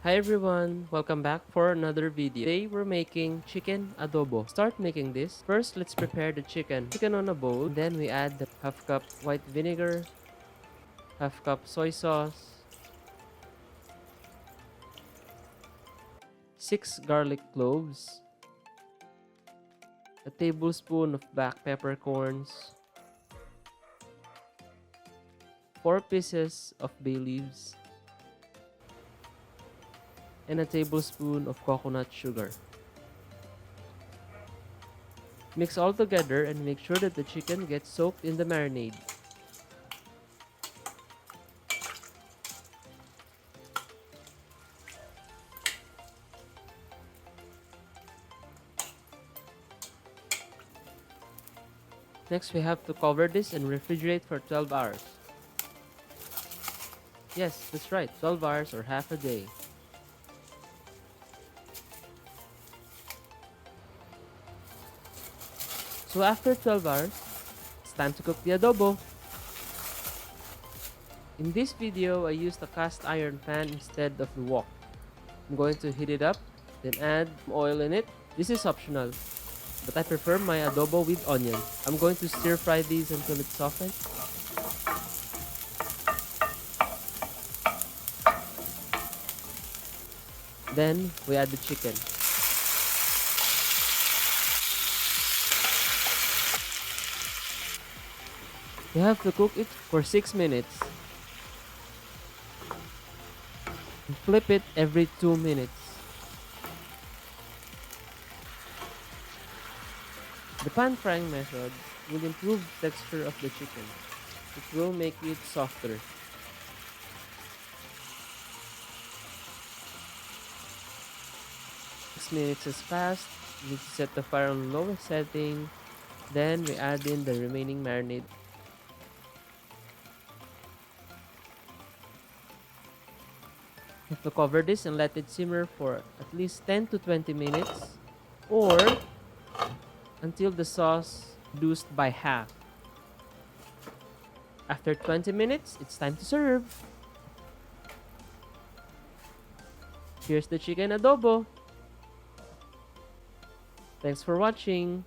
Hi everyone, welcome back for another video. Today we're making chicken adobo. Start making this. First, let's prepare the chicken. Chicken on a bowl, and then we add the half cup white vinegar, half cup soy sauce, 6 garlic cloves, a tablespoon of black peppercorns, 4 pieces of bay leaves, and a tablespoon of coconut sugar. Mix all together and make sure that the chicken gets soaked in the marinade. Next, we have to cover this and refrigerate for 12 hours. Yes, that's right, 12 hours or half a day. So after 12 hours, it's time to cook the adobo. In this video, I used a cast iron pan instead of the wok. I'm going to heat it up, then add oil in it. This is optional, but I prefer my adobo with onion. I'm going to stir fry these until it's softened. Then we add the chicken. You have to cook it for 6 minutes. And flip it every 2 minutes. The pan frying method will improve the texture of the chicken. It will make it softer. 6 minutes has passed. We need to set the fire on lowest setting. Then we add in the remaining marinade. You have to cover this and let it simmer for at least 10 to 20 minutes or until the sauce reduced by half. After 20 minutes, it's time to serve. Here's the chicken adobo. Thanks for watching.